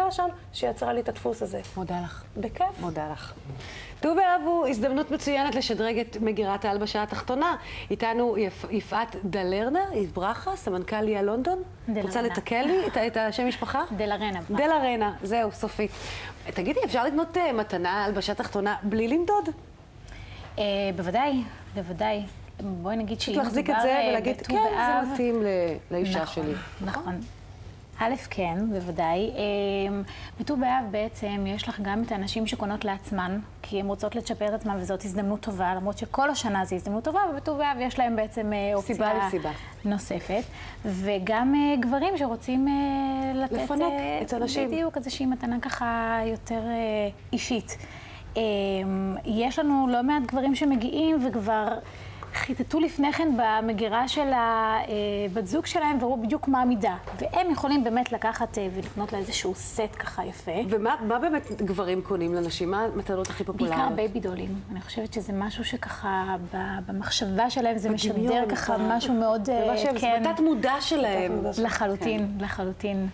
הייתה שם שיצרה לי את הדפוס הזה. מודה לך. בכיף. מודה לך. ט"ו באב הוא הזדמנות מצוינת לשדרג את מגירת ההלבשה התחתונה. איתנו יפעת דלרנה, ברכה, סמנכ"ל ליה לונדון. רוצה לתקל לי את השם משפחה? דלרנה. דלרנה, זהו, סופית. תגידי, אפשר לקנות מתנה הלבשה תחתונה בלי למדוד? בוודאי, בוודאי. בואי נגיד שאם מדובר להחזיק את זה ולהגיד, בט"ו כן, באב, זה מתאים לאישה נכון, שלי. נכון. א', כן, בוודאי. בט"ו באב בעצם יש לך גם את האנשים שקונות לעצמן, כי הן רוצות לצ'פר את עצמן וזאת הזדמנות טובה, למרות שכל השנה זו הזדמנות טובה, ובט"ו באב יש להם בעצם אופציה נוספת. וגם גברים שרוצים לתת... לפנק את הנשים. בדיוק, איזושהי מתנה ככה יותר אישית. יש לנו לא מעט גברים שמגיעים וכבר חיטטו לפני כן במגירה של הבת זוג שלהם וראו בדיוק מה המידה. והם יכולים באמת לקחת ולקנות לה איזשהו סט ככה יפה. ומה באמת גברים קונים לנשים? מה המתנות הכי פופולריות? בעיקר בייבי דולים. אני חושבת שזה משהו שככה במחשבה שלהם זה משדר ככה משהו מאוד... זה בתת מודע שלהם. לחלוטין, לחלוטין.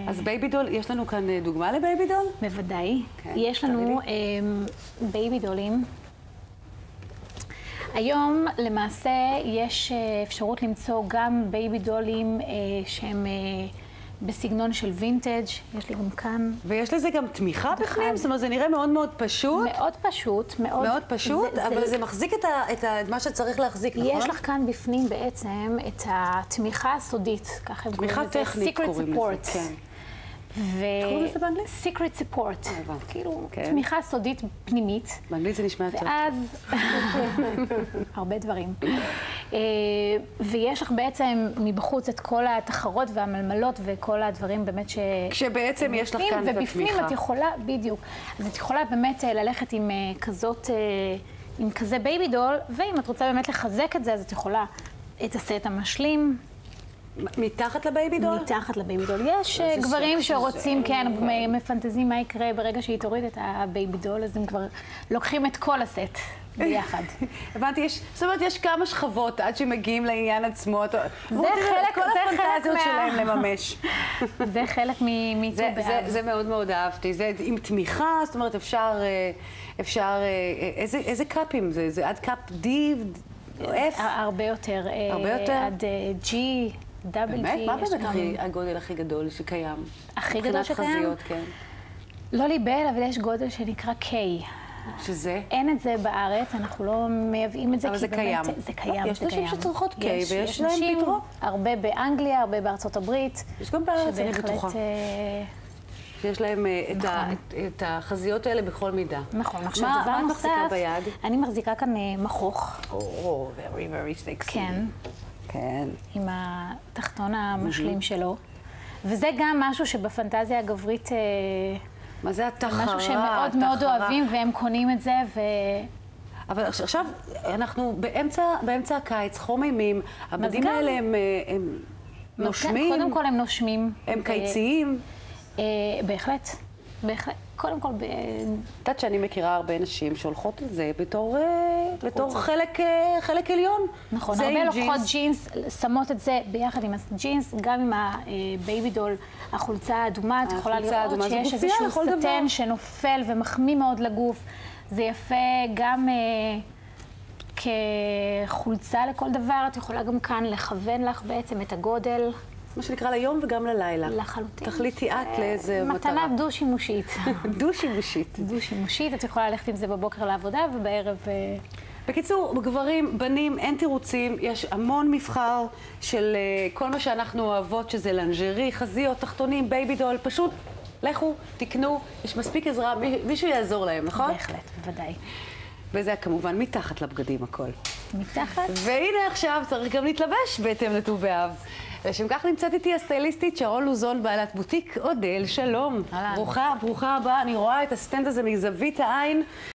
אז בייבי דול, יש לנו כאן דוגמה לבייבי דול? בוודאי. יש לנו בייבי דולים. היום למעשה יש אפשרות למצוא גם בייבי דולים שהם בסגנון של וינטג', יש לי גם כאן. ויש לזה גם תמיכה בפנים? זאת אומרת, זה נראה מאוד מאוד פשוט. מאוד פשוט, מאוד... מאוד פשוט, אבל זה מחזיק את מה שצריך להחזיק, נכון? יש לך כאן בפנים בעצם את התמיכה הסודית, ככה הם קוראים לזה. תמיכה טכנית קוראים לזה, כן. קוראים לזה באנגלית? Secret Support, כאילו תמיכה סודית פנימית. באנגלית זה נשמע טוב. ואז, הרבה דברים. ויש לך בעצם מבחוץ את כל התחרות והמלמלות וכל הדברים באמת ש... כשבעצם יש לך כאן את התמיכה. ובפנים את יכולה, בדיוק, אז את יכולה באמת ללכת עם כזאת, עם כזה בייבי דול, ואם את רוצה באמת לחזק את זה, אז את יכולה את הסט המשלים. מתחת לבייבי דול? מתחת לבייבי דול. יש גברים שרוצים, כן, מפנטזים מה יקרה ברגע שהיא תוריד את הבייבי דול, אז הם כבר לוקחים את כל הסט ביחד. הבנתי, זאת אומרת, יש כמה שכבות עד שמגיעים לעניין עצמו. זה חלק כל הפנטזיות שלהם לממש. זה חלק מט"ו באב. זה מאוד מאוד אהבתי. זה עם תמיכה, זאת אומרת, אפשר, איזה קאפים זה? זה עד קאפ D, F? הרבה יותר. עד G. באמת? מה באמת הגודל הכי גדול שקיים? הכי גדול שקיים? מבחינת חזיות, כן. לא ליבל, אבל יש גודל שנקרא K. שזה? אין את זה בארץ, אנחנו לא מייבאים את זה. אבל זה קיים. זה קיים. יש נשים שצריכות K ויש להם פתרון. הרבה באנגליה, הרבה בארצות הברית. יש גם בארץ, אני בטוחה. שיש להם את החזיות האלה בכל מידה. נכון. עכשיו, דבר מה את מחזיקה ביד? אני מחזיקה כאן מכוך. very, very sexy. כן. כן. עם התחתון המשלים שלו. וזה גם משהו שבפנטזיה הגברית... מה זה התחרה? משהו שהם מאוד מאוד אוהבים והם קונים את זה אבל עכשיו אנחנו באמצע הקיץ, חום אימים, הבדים האלה הם נושמים? קודם כל הם נושמים. הם קיציים? בהחלט. קודם כל... יודעת שאני מכירה הרבה נשים שהולכות על זה בתור חלק עליון. נכון, הרבה לוקחות ג'ינס, שמות את זה ביחד עם הג'ינס, גם עם הבייבי דול, החולצה האדומה, את יכולה לראות שיש איזשהו סטן שנופל ומחמיא מאוד לגוף. זה יפה גם כחולצה לכל דבר, את יכולה גם כאן לכוון לך בעצם את הגודל. מה שנקרא ליום וגם ללילה. לחלוטין. תחליטי את לאיזה מטרה. מתנה דו-שימושית. דו-שימושית. דו-שימושית, את יכולה ללכת עם זה בבוקר לעבודה ובערב... בקיצור, גברים, בנים, אין תירוצים, יש המון מבחר של כל מה שאנחנו אוהבות, שזה לנג'רי, חזיות, תחתונים, בייבי דול, פשוט לכו, תקנו, יש מספיק עזרה, מישהו יעזור להם, נכון? בהחלט, בוודאי. וזה כמובן מתחת לבגדים הכל. מתחת. והנה עכשיו צריך גם להתלבש בהתאם לט"ו באב. לשם כך נמצאת איתי הסטייליסטית שרון לוזון, בעלת בוטיק אודל, שלום. ברוכה הבאה, אני רואה את הסטנד הזה מזווית העין,